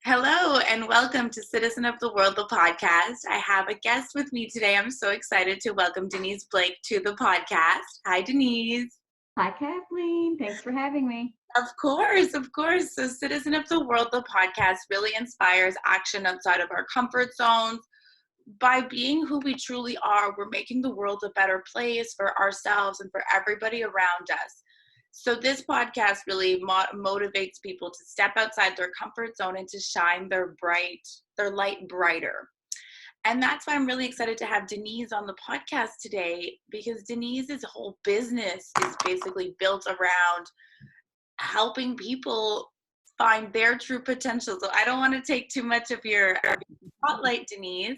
Hello and welcome to Citizen of the World, the podcast. I have a guest with me today. I'm so excited to welcome Denise Blake to the podcast. Hi, Deniz. Hi, Kathleen. Thanks for having me. Of course, of course. So Citizen of the World, the podcast really inspires action outside of our comfort zones. By being who we truly are, we're making the world a better place for ourselves and for everybody around us. So this podcast really motivates people to step outside their comfort zone and to shine their light brighter. And that's why I'm really excited to have Deniz on the podcast today, because Deniz's whole business is basically built around helping people find their true potential. So I don't want to take too much of your spotlight, Deniz.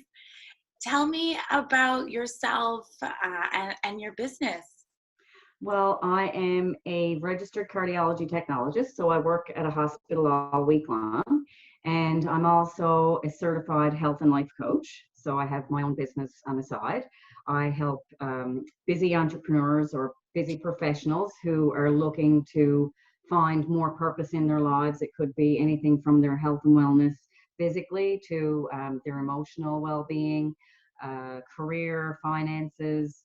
Tell me about yourself and your business. Well, I am a registered cardiology technologist, so I work at a hospital all week long. And I'm also a certified health and life coach. So I have my own business on the side. I help busy entrepreneurs or busy professionals who are looking to find more purpose in their lives. It could be anything from their health and wellness physically to their emotional well-being, career, finances,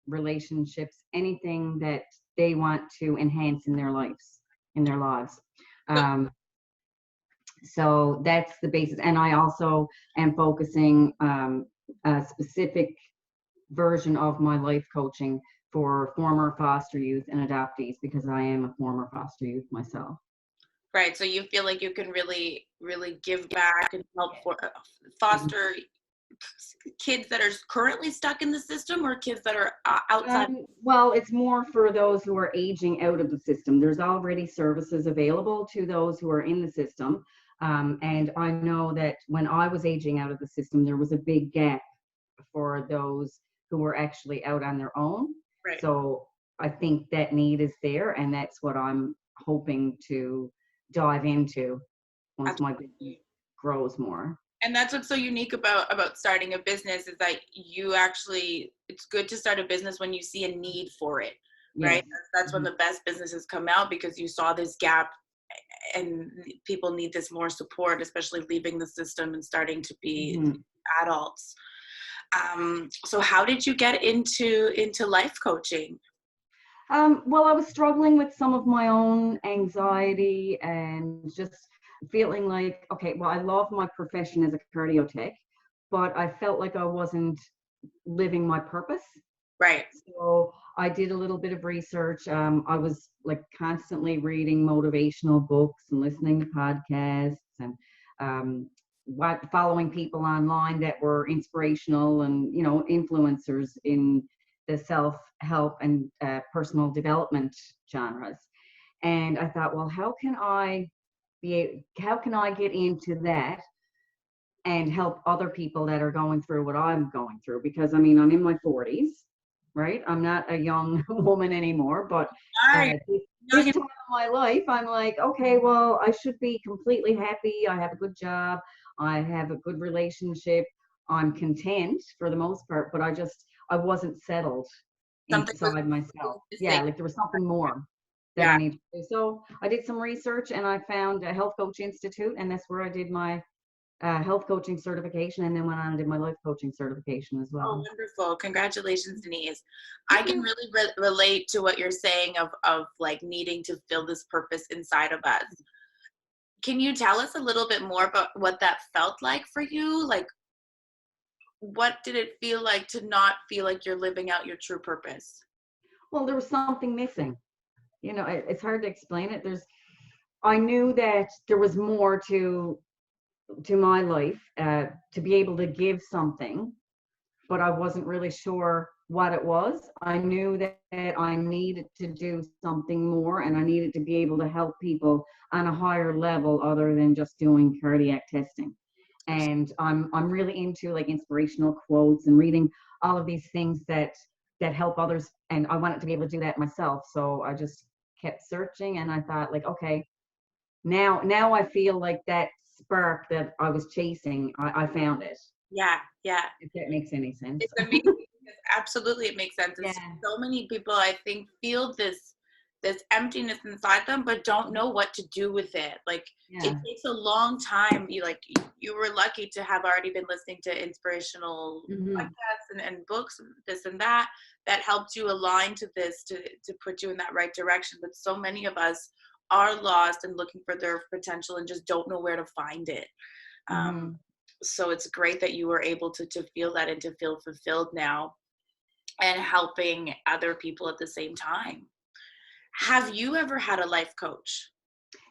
relationships, anything that they want to enhance in their lives. So that's the basis. And I also am focusing a specific version of my life coaching for former foster youth and adoptees, because I am a former foster youth myself. Right. So you feel like you can really, really give back and help foster kids that are currently stuck in the system, or kids that are outside? Well, it's more for those who are aging out of the system. There's already services available to those who are in the system. And I know that when I was aging out of the system, there was a big gap for those who were actually out on their own. Right. So I think that need is there, and that's what I'm hoping to dive into once my business grows more. And that's what's so unique about starting a business, is that it's good to start a business when you see a need for it, right? Yes. That's when the best businesses come out, because you saw this gap and people need this more support, especially leaving the system and starting to be adults. So how did you get into life coaching? Well, I was struggling with some of my own anxiety and just feeling like, okay, well, I love my profession as a cardio tech, but I felt like I wasn't living my purpose. Right. So I did a little bit of research. I was like constantly reading motivational books and listening to podcasts and following people online that were inspirational and, influencers in the self-help and personal development genres. And I thought, well, how can I get into that and help other people that are going through what I'm going through? Because I'm in my 40s, right? I'm not a young woman anymore, but this time of my life, I'm like, okay, well, I should be completely happy. I have a good job. I have a good relationship. I'm content for the most part, but I wasn't settled inside myself. Yeah, like there was something more that I needed to do. So I did some research and I found a Health Coach Institute, and that's where I did my health coaching certification, and then went on and did my life coaching certification as well. Oh, wonderful. Congratulations, Denise. I can really relate to what you're saying of like needing to feel this purpose inside of us. Can you tell us a little bit more about what that felt like for you? Like, what did it feel like to not feel like you're living out your true purpose? Well, there was something missing. It's hard to explain it. I knew that there was more to my life, to be able to give something, but I wasn't really sure what it was. I knew that I needed to do something more, and I needed to be able to help people on a higher level other than just doing cardiac testing. And I'm really into like inspirational quotes and reading all of these things that help others, and I wanted to be able to do that myself. So I just kept searching, and I thought, like, okay, now I feel like that spark that I was chasing, I found it. Yeah. If that makes any sense. It's amazing. Absolutely, it makes sense. And so many people, I think, feel this this emptiness inside them, but don't know what to do with it. Like it Yeah. takes a long time. You were lucky to have already been listening to inspirational Mm-hmm. podcasts and books, this and that helped you align to this to put you in that right direction. But so many of us are lost and looking for their potential and just don't know where to find it. Mm-hmm. So it's great that you were able to feel that and to feel fulfilled now and helping other people at the same time. Have you ever had a life coach?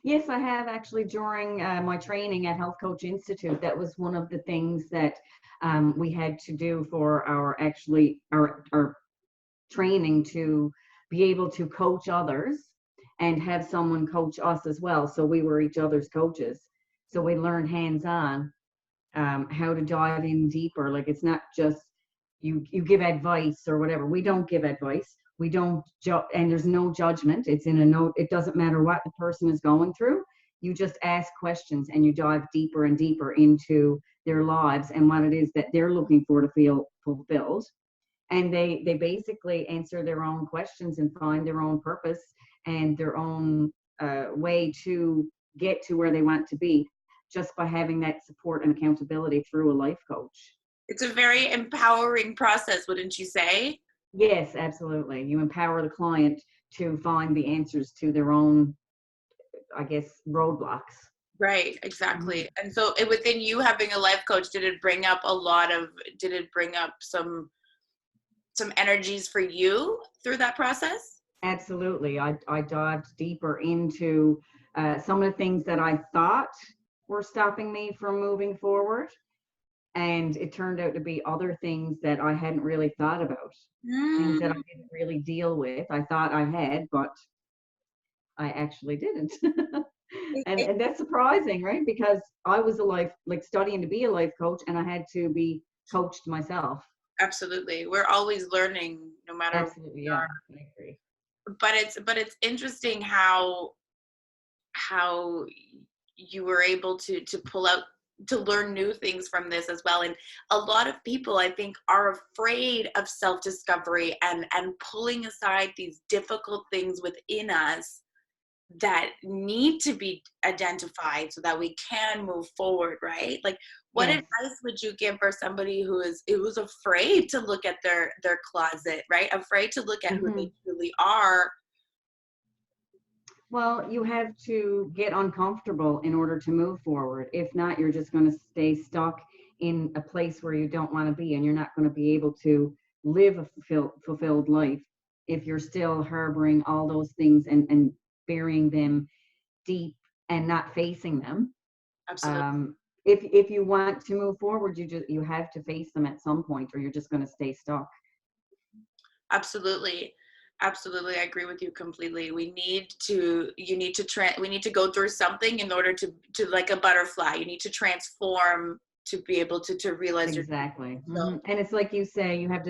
Yes, I have actually during my training at Health Coach Institute. That was one of the things that we had to do for our training to be able to coach others and have someone coach us as well. So we were each other's coaches. So we learned hands-on how to dive in deeper. Like it's not just you give advice or whatever. We don't give advice. We don't and there's no judgment. It's in a note. It doesn't matter what the person is going through. You just ask questions and you dive deeper and deeper into their lives and what it is that they're looking for to feel fulfilled. And they basically answer their own questions and find their own purpose and their own way to get to where they want to be just by having that support and accountability through a life coach. It's a very empowering process, wouldn't you say? Yes, absolutely. You empower the client to find the answers to their own, I guess, roadblocks. Right, Mhm. exactly. And so within you having a life coach, did it bring up some energies for you through that process? Absolutely. I dived deeper into some of the things that I thought were stopping me from moving forward. And it turned out to be other things that I hadn't really thought about, things that I Mm. didn't really deal with. I thought I had, but I actually didn't. And that's surprising, right? Because I was like studying to be a life coach and I had to be coached myself. Absolutely. We're always learning no matter where Absolutely, we yeah, are. I agree. But it's interesting how you were able to pull out to learn new things from this as well. And a lot of people, I think, are afraid of self-discovery and pulling aside these difficult things within us that need to be identified so that we can move forward, right? Like what Yes. advice would you give for somebody who's afraid to look at their closet, right? Afraid to look at who they Hmm. truly are. Well, you have to get uncomfortable in order to move forward. If not, you're just going to stay stuck in a place where you don't want to be, and you're not going to be able to live a fulfilled life if you're still harboring all those things and burying them deep and not facing them. Absolutely. Um, if you want to move forward, you have to face them at some point, or you're just going to stay stuck. Absolutely. Absolutely. I agree with you completely. We need to go through something in order to like a butterfly. You need to transform to be able to realize your Exactly. so And it's like you say, you have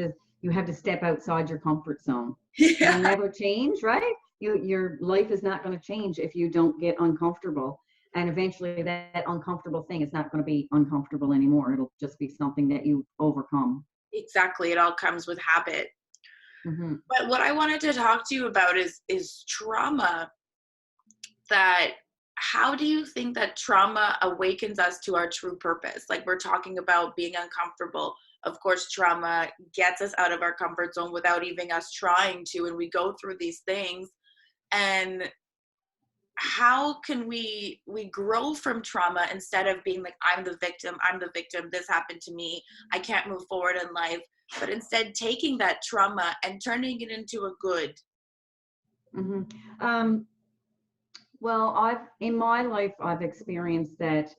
to step outside your comfort zone. It'll yeah, never change, right? Your life is not going to change if you don't get uncomfortable. And eventually that uncomfortable thing is not going to be uncomfortable anymore. It'll just be something that you overcome. exactly. It all comes with habit. Hmm. But what I wanted to talk to you about is trauma. That how do you think that trauma awakens us to our true purpose? Like we're talking about being uncomfortable. Of course, trauma gets us out of our comfort zone without even us trying to, and we go through these things. And how can we grow from trauma instead of being like, I'm the victim, this happened to me, I can't move forward in life, but instead taking that trauma and turning it into a good. Hmm. Um, well, in my life, I've experienced that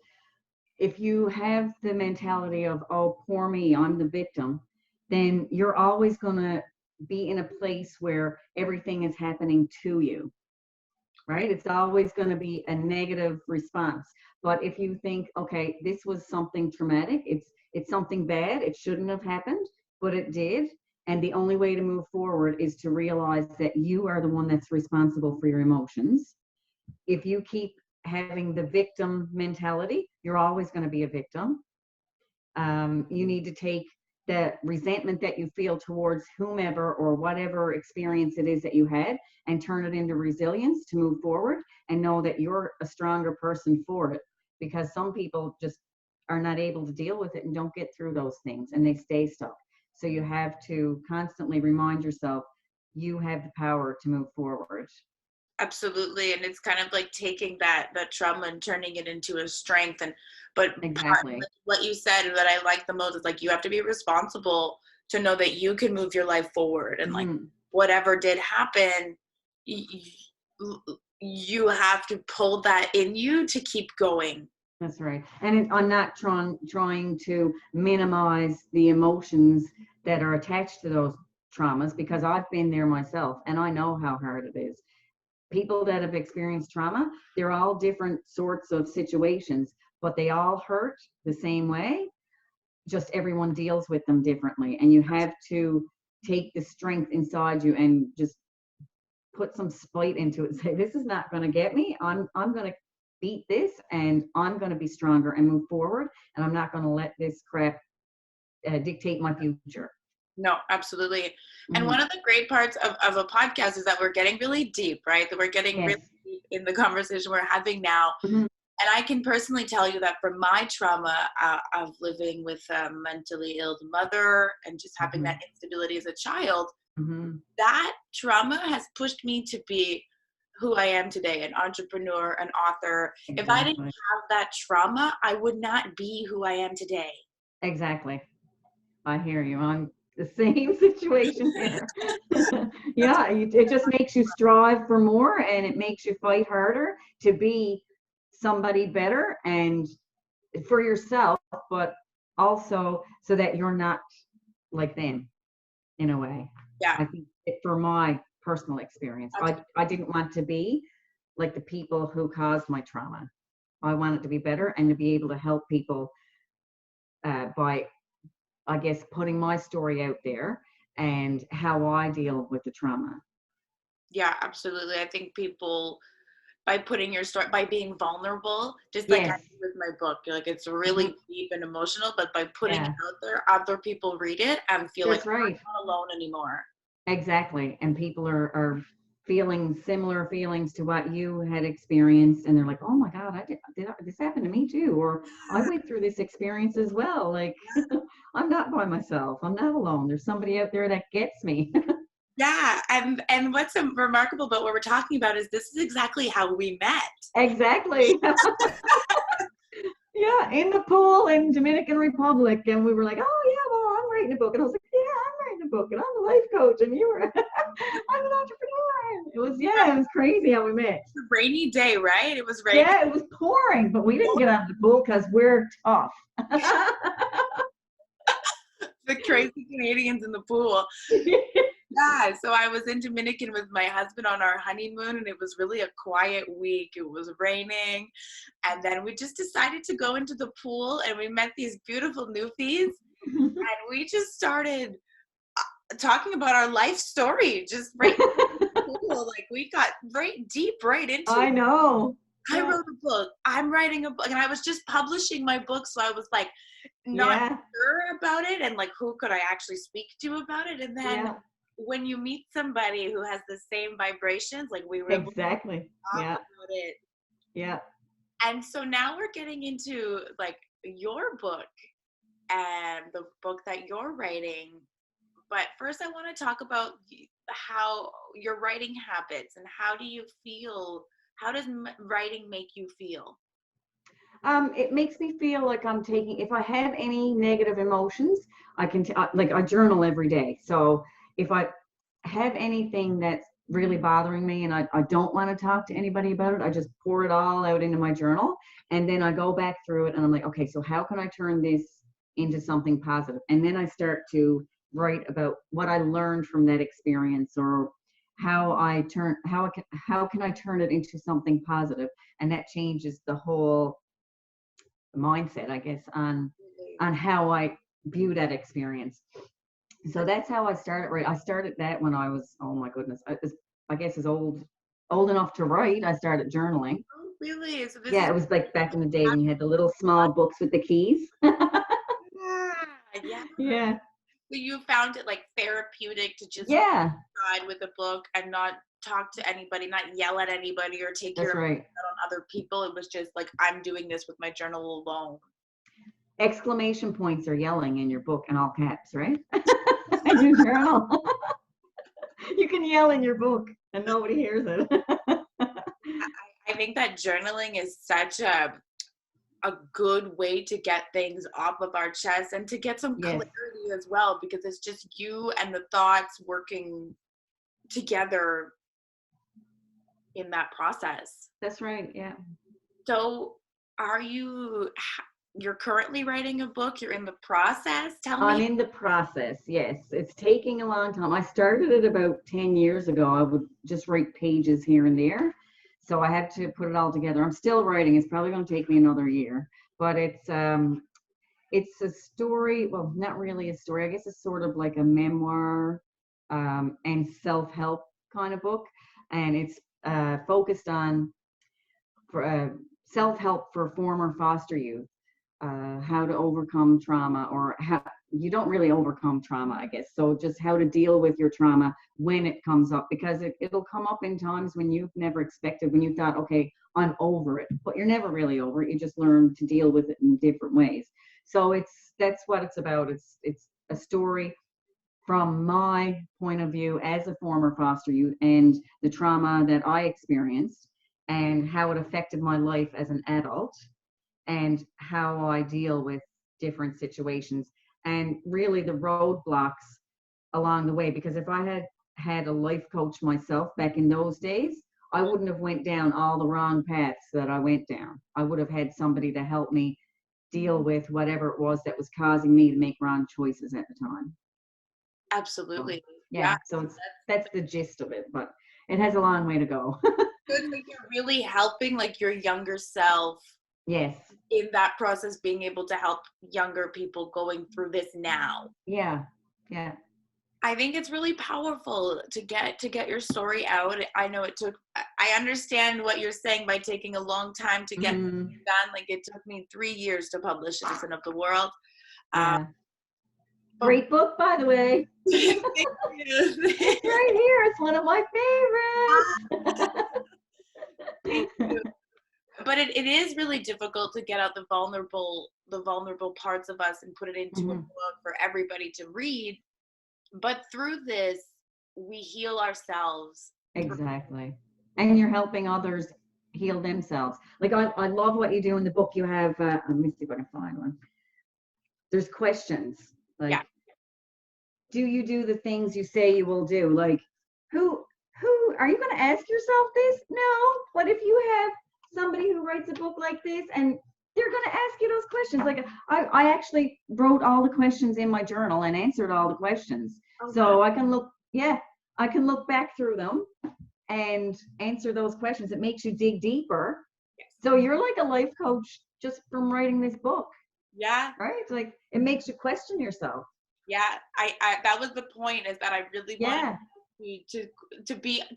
if you have the mentality of, oh, poor me, I'm the victim, then you're always going to be in a place where everything is happening to you, right? Right. It's always going to be a negative response. But if you think, okay, this was something traumatic, it's something bad, it shouldn't have happened, but it did. And the only way to move forward is to realize that you are the one that's responsible for your emotions. If you keep having the victim mentality, you're always going to be a victim. You need to take the resentment that you feel towards whomever or whatever experience it is that you had, and turn it into resilience to move forward and know that you're a stronger person for it. Because some people just are not able to deal with it and don't get through those things and they stay stuck. So you have to constantly remind yourself you have the power to move forward. Absolutely. And it's kind of like taking that trauma and turning it into a strength. And but Exactly. what you said that I like the most is like you have to be responsible to know that you can move your life forward, and like whatever did happen, you have to pull that in you to keep going. That's right. And I'm not trying to minimize the emotions that are attached to those traumas, because I've been there myself and I know how hard it is. People that have experienced trauma, they're all different sorts of situations, but they all hurt the same way. Just everyone deals with them differently. And you have to take the strength inside you and just put some spite into it and say, this is not going to get me. I'm going to beat this, and I'm going to be stronger and move forward. And I'm not going to let this crap dictate my future. No, absolutely. And one of the great parts of a podcast is that we're getting really deep, right? That we're getting really deep in the conversation we're having now. And I can personally tell you that from my trauma of living with a mentally ill mother and just having that instability as a child, that trauma has pushed me to be who I am today, an entrepreneur, an author. Exactly. If I didn't have that trauma, I would not be who I am today. Exactly. I hear you. I'm the same situation here. Yeah, it just makes you strive for more, and it makes you fight harder to be somebody better and for yourself, but also so that you're not like them in a way. Yeah. I think for my personal experience, I didn't want to be like the people who caused my trauma. I wanted to be better and to be able to help people by, I guess, putting my story out there and how I deal with the trauma. Yeah, absolutely. I think people, by putting your story, by being vulnerable, just like I do with my book, like it's really deep and emotional, but by putting it out there, other people read it and feel like I'm not alone anymore. Exactly. And people are feeling similar feelings to what you had experienced, and they're like, oh my God, this happened to me too, or I went through this experience as well. Like, I'm not by myself. I'm not alone. There's somebody out there that gets me. Yeah, and what's remarkable about what we're talking about is this is exactly how we met. Exactly. Yeah, in the pool in Dominican Republic, and we were like, oh yeah, well, I'm writing a book, and I was like, yeah, I'm writing a book, and I'm a life coach, and you were, I'm an entrepreneur. It was crazy how we met. It's a rainy day, right? It was raining. Yeah, it was pouring, but we didn't get out of the pool because we're tough. The crazy Canadians in the pool. Yeah, so I was in Dominican with my husband on our honeymoon, and it was really a quiet week. It was raining, and then we just decided to go into the pool, and we met these beautiful newfies, and we just started talking about our life story, just right in the pool. Like, we got right deep right into it. I know. I wrote a book. I'm writing a book, and I was just publishing my book, so I was like not sure about it, and like who could I actually speak to about it, and then when you meet somebody who has the same vibrations, like we were able to talk about it. Yeah. And so now we're getting into like your book and the book that you're writing. But first I want to talk about how your writing habits, and how do you feel, how does writing make you feel? It makes me feel like I'm taking, if I have any negative emotions, I can, like I journal every day. So if I have anything that's really bothering me and I don't want to talk to anybody about it, I just pour it all out into my journal, and then I go back through it and I'm like, okay, so how can I turn this into something positive? And then I start to write about what I learned from that experience, or how can I turn it into something positive? And that changes the whole mindset, I guess, on how I view that experience. So that's how I started. Right, I started that when I was, oh my goodness, I guess as old enough to write. I started journaling. Oh, really? So it was like back in the day when you had the little small books with the keys. Yeah. Yeah. So you found it like therapeutic to just Yeah, ride with a book and not talk to anybody, not yell at anybody or take your that's right. out on other people. It was just like, I'm doing this with my journal alone. Exclamation points are yelling in your book in all caps, right? In your journal. You can yell in your book and nobody hears it. I think that journaling is such a good way to get things off of our chest and to get some Yes, clarity as well, because it's just you and the thoughts working together in that process. that's right. Yeah. So you're currently writing a book? You're in the process? Tell I'm me. in the process. Yes. It's taking a long time. I started it about 10 years ago. I would just write pages here and there. So I had to put it all together. I'm still writing. It's probably going to take me another year, but it's a story. Well, not really a story. I guess it's sort of like a memoir and self-help kind of book. And it's focused on self-help for former foster youth, how to overcome trauma, or how you don't really overcome trauma, I guess. So just how to deal with your trauma when it comes up, because it'll come up in times when you've never expected, when you thought, okay, I'm over it, but you're never really over it. You just learn to deal with it in different ways. So that's what it's about. It's a story from my point of view as a former foster youth and the trauma that I experienced and how it affected my life as an adult and how I deal with different situations and really the roadblocks along the way. Because if I had had a life coach myself back in those days, I wouldn't have went down all the wrong paths that I went down. I would have had somebody to help me deal with whatever it was that was causing me to make wrong choices at the time. Absolutely. So, yeah, so that's the gist of it, but it has a long way to go. Good that you're really helping like your younger self. Yes. In that process, being able to help younger people going through this now. Yeah. Yeah. I think it's really powerful to get your story out. I know I understand what you're saying by taking a long time to get done. Like it took me 3 years to publish Citizen of the World. Yeah. Great book, by the way. It's right here. It's one of my favorites. Thank you. But it is really difficult to get out the vulnerable parts of us and put it into a book for everybody to read. But through this, we heal ourselves. Exactly. And you're helping others heal themselves. Like I love what you do in the book. You have, let me see if I can find one. There's questions like, do you do the things you say you will do? Like, who are you going to ask yourself this? No. But if you have somebody who writes a book like this and they're going to ask you those questions. Like I actually wrote all the questions in my journal and answered all the questions. Okay. So I can look back through them and answer those questions. It makes you dig deeper. Yes. So you're like a life coach just from writing this book. Yeah. Right? It's like it makes you question yourself. Yeah. I that was the point, is that I really wanted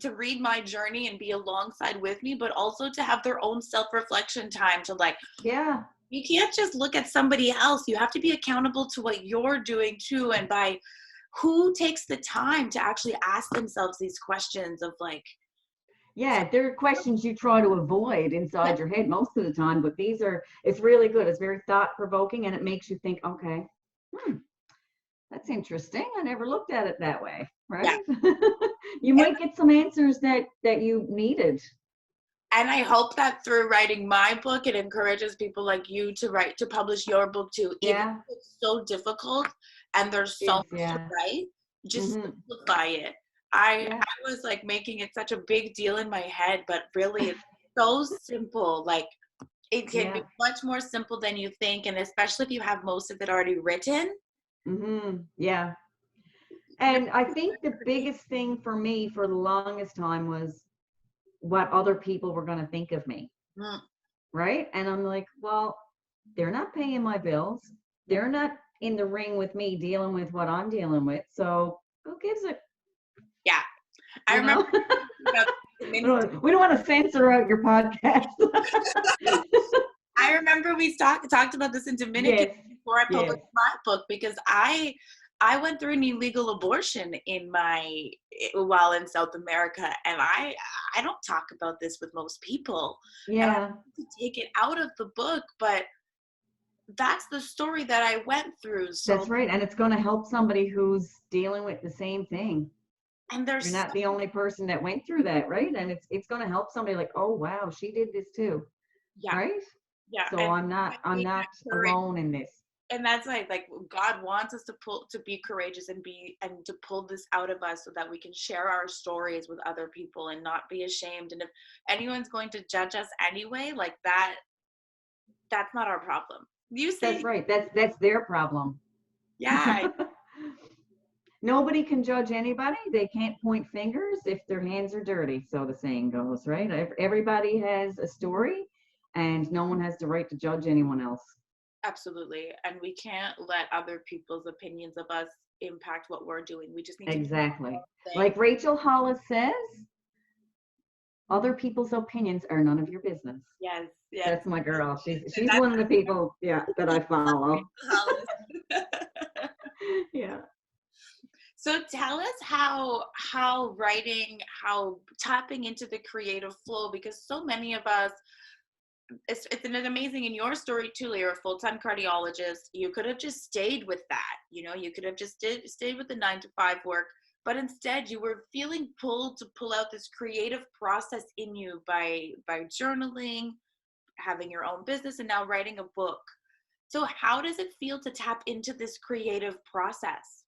to read my journey and be alongside with me, but also to have their own self-reflection time to like, you can't just look at somebody else. You have to be accountable to what you're doing too. And by who takes the time to actually ask themselves these questions of like, there are questions you try to avoid inside your head most of the time, but it's really good. It's very thought-provoking and it makes you think, okay, that's interesting. I never looked at it that way, right? Yeah. You might get some answers that you needed. And I hope that through writing my book, it encourages people like you to publish your book too. Even if it's so difficult and there's so much to write, just simplify it. I was like making it such a big deal in my head, but really it's so simple. Like it can be much more simple than you think. And especially if you have most of it already written. Yeah. And I think the biggest thing for me for the longest time was what other people were going to think of me. Right? And I'm like, well, they're not paying my bills. They're not in the ring with me dealing with what I'm dealing with. So who gives a... Yeah. I remember we don't want to censor out your podcast. I remember we talked about this in Dominican before I published my book, because I I went through an illegal abortion while in South America, and I don't talk about this with most people. And I Yeah, have to take it out of the book, but that's the story that I went through. So, that's right. And it's going to help somebody who's dealing with the same thing. and You're there's not the only person that went through that, right? And it's going to help somebody like, oh wow, she did this too, yeah, right? yeah, So and I'm not alone in this. and that's like God wants us to be courageous and to pull this out of us so that we can share our stories with other people and not be ashamed. And if anyone's going to judge us anyway, like that's not our problem. You That's say, right. That's their problem. yeah, Nobody can judge anybody. They can't point fingers if their hands are dirty, so the saying goes, right? Everybody has a story, and no one has the right to judge anyone else. absolutely. And we can't let other people's opinions of us impact what we're doing. We just need to do Exactly. our thing. Like Rachel Hollis says, other people's opinions are none of your business. Yes, yes. That's my girl. She's That's one of the people, yeah, that I follow. Hollis. Yeah. So tell us how writing, how tapping into the creative flow, because so many of us, it's an amazing in your story too. You're a full-time cardiologist. You could have just stayed with that. You could have just stayed with the 9 to 5 work, but instead you were feeling pulled to pull out this creative process in you by journaling, having your own business, and now writing a book. So how does it feel to tap into this creative process?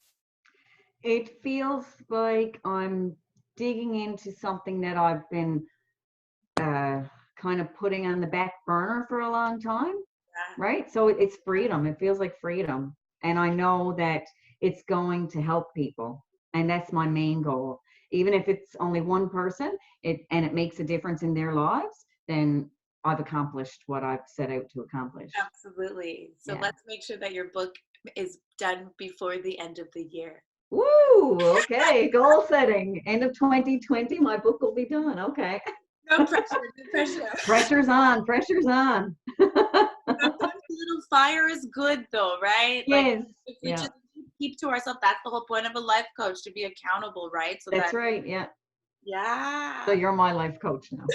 It feels like I'm digging into something that I've been kind of putting on the back burner for a long time, Yeah, right? So it's freedom. It feels like freedom. And I know that it's going to help people. And that's my main goal. Even if it's only one person and it makes a difference in their lives, then I've accomplished what I've set out to accomplish. absolutely. So Yeah. let's make sure that your book is done before the end of the year. Woo! Okay. Goal setting. End of 2020, my book will be done. Okay. No pressure, no pressure. Pressure's on. Pressure's on. Sometimes a little fire is good though, right? Like Yes. if we Yeah. just keep to ourselves, that's the whole point of a life coach, to be accountable, right? So That's that, right. Yeah. So yeah. you're my life coach now.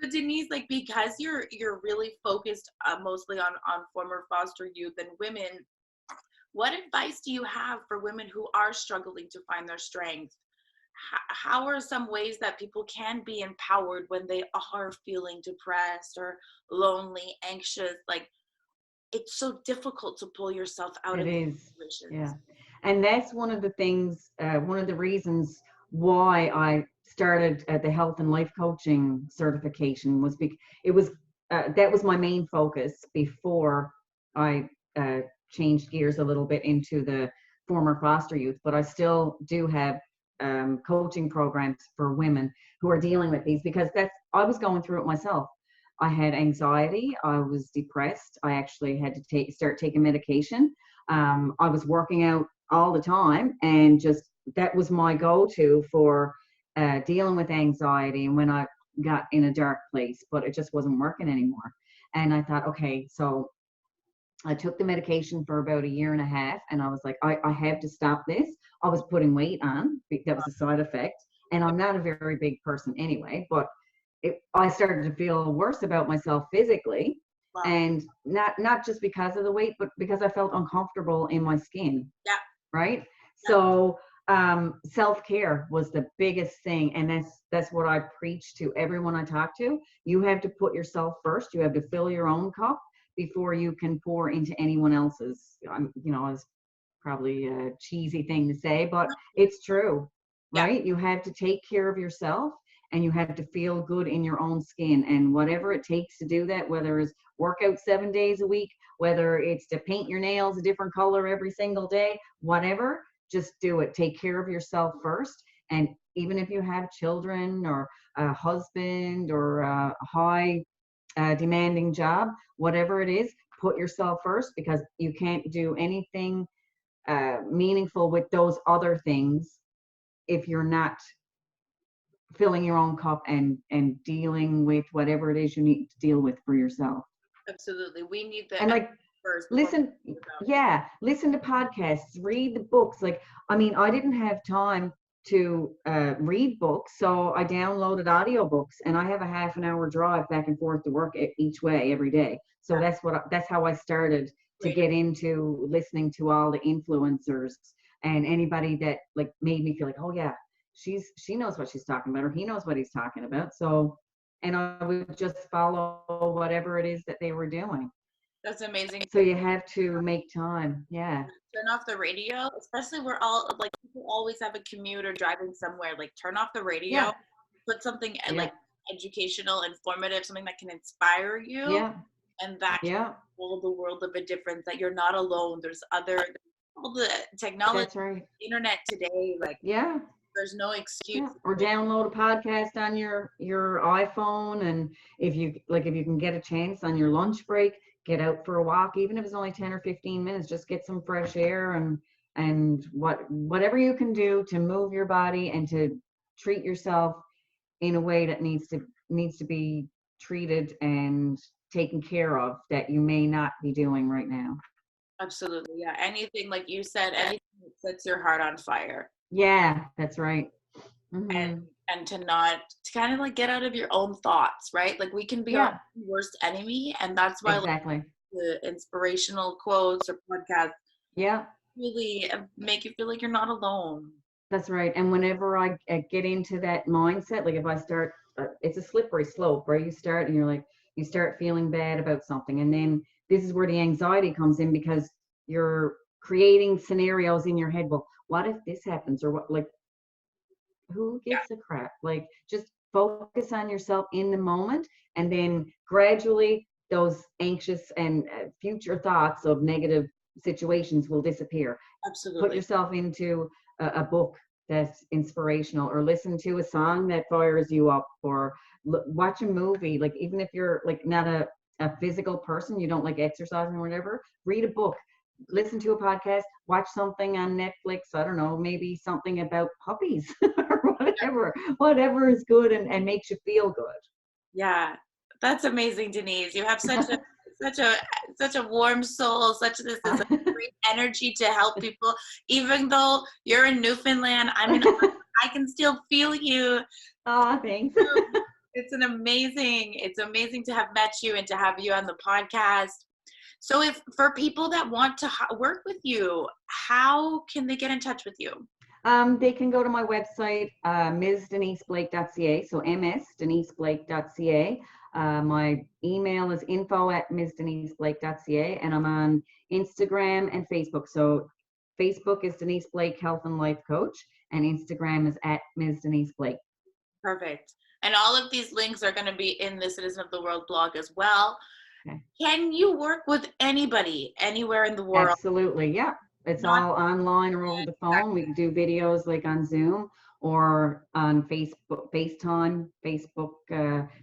So Denise, like because you're really focused mostly on former foster youth and women, what advice do you have for women who are struggling to find their strength? How are some ways that people can be empowered when they are feeling depressed or lonely, anxious? Like it's so difficult to pull yourself out It of is. these Yeah. situations. And that's one of the things, one of the reasons why I started the health and life coaching certification was because it was that was my main focus before I changed gears a little bit into the former foster youth. But I still do have coaching programs for women who are dealing with these because I was going through it myself. I had anxiety. I was depressed. I actually had to start taking medication. I was working out all the time, and just that was my go-to for dealing with anxiety. And when I got in a dark place, but it just wasn't working anymore. And I thought, okay, so I took the medication for about a year and a half, and I was like, I have to stop this. I was putting weight on. That was a side effect. And I'm not a very big person anyway, but I started to feel worse about myself physically, Wow. and not just because of the weight, but because I felt uncomfortable in my skin, Yeah. right? Yeah. So self-care was the biggest thing, and that's what I preach to everyone I talk to. You have to put yourself first. You have to fill your own cup before you can pour into anyone else's. It's probably a cheesy thing to say, but it's true, Yeah. right? You have to take care of yourself, and you have to feel good in your own skin, and whatever it takes to do that, whether it's work out 7 days a week, whether it's to paint your nails a different color every single day, whatever, just do it. Take care of yourself first. And even if you have children or a husband or a high demanding job, whatever it is, put yourself first, because you can't do anything meaningful with those other things if you're not filling your own cup and dealing with whatever it is you need to deal with for yourself. Absolutely. We need the And like first. Listen, listen to podcasts, read the books. Like, I mean, I didn't have time to read books, so I downloaded audiobooks, and I have a half an hour drive back and forth to work each way every day. So that's how I started to get into listening to all the influencers and anybody that like made me feel like, oh yeah, she knows what she's talking about, or he knows what he's talking about. So, and I would just follow whatever it is that they were doing. That's amazing. So you have to make time. Yeah. Turn off the radio, especially we're all like, people always have a commute or driving somewhere. Like, turn off the radio, put something like educational, informative, something that can inspire you. Yeah. And that can hold the world of a difference, that you're not alone. There's all the technology, that's right. internet today, like, there's no excuse. Yeah. Or download a podcast on your iPhone, and if you can get a chance on your lunch break, get out for a walk, even if it's only 10 or 15 minutes, just get some fresh air and whatever you can do to move your body and to treat yourself in a way that needs to be treated and taken care of, that you may not be doing right now. Absolutely. Yeah. Anything, like you said, anything that sets your heart on fire. Yeah, that's right. And to kind of like get out of your own thoughts, right? Like, we can be our worst enemy, and that's why exactly the inspirational quotes or podcasts really make you feel like you're not alone. That's right. And whenever I get into that mindset, like if I start, it's a slippery slope where you start and you're like, you start feeling bad about something, and then this is where the anxiety comes in, because you're creating scenarios in your head. Well, what if this happens, or what, like, who gives a crap? Like, just focus on yourself in the moment, and then gradually those anxious and future thoughts of negative situations will disappear. Absolutely. Put yourself into a book that's inspirational, or listen to a song that fires you up, or watch a movie. Like, even if you're like not a physical person, you don't like exercising or whatever, read a book, listen to a podcast, watch something on Netflix. I don't know, maybe something about puppies or whatever is good and makes you feel good. Yeah, that's amazing, Denise. You have such a warm soul, this is a great energy to help people. Even though you're in Newfoundland, I mean, I can still feel you. Oh, thanks. It's amazing to have met you and to have you on the podcast. So if for people that want to work with you, how can they get in touch with you? They can go to my website, msdenisblake.ca. So msdenisblake.ca. My email is info@msdenisblake.ca, and I'm on Instagram and Facebook. So Facebook is Denise Blake Health and Life Coach, and Instagram is @MsDeniseBlake. Perfect. And all of these links are going to be in the Citizen of the World blog as well. Okay. Can you work with anybody anywhere in the world? Absolutely. Yeah. It's all online or over the phone. We can do videos like on Zoom or on Facebook, FaceTime, Facebook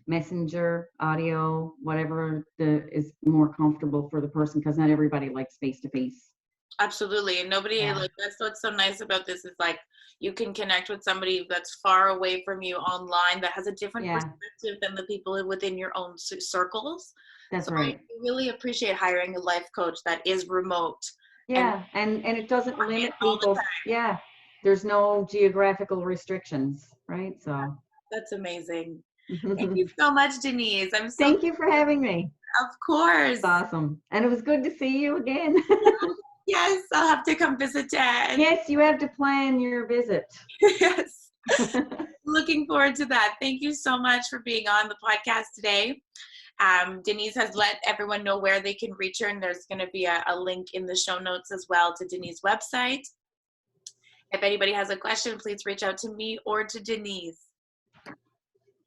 Messenger, audio, whatever is more comfortable for the person, because not everybody likes face-to-face. Absolutely. And nobody, like, that's what's so nice about this, is like, you can connect with somebody that's far away from you online that has a different perspective than the people within your own circles. That's right. I really appreciate hiring a life coach that is remote. Yeah, and it doesn't limit people. Yeah, there's no geographical restrictions, right? So that's amazing. Thank you so much, Denise. Thank you for having me. Of course. It's awesome. And it was good to see you again. Yes, I'll have to come visit Dad. Yes, you have to plan your visit. Yes. Looking forward to that. Thank you so much for being on the podcast today. Denise has let everyone know where they can reach her, and there's going to be a link in the show notes as well to Denise's website. If anybody has a question, please reach out to me or to Denise.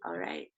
All right.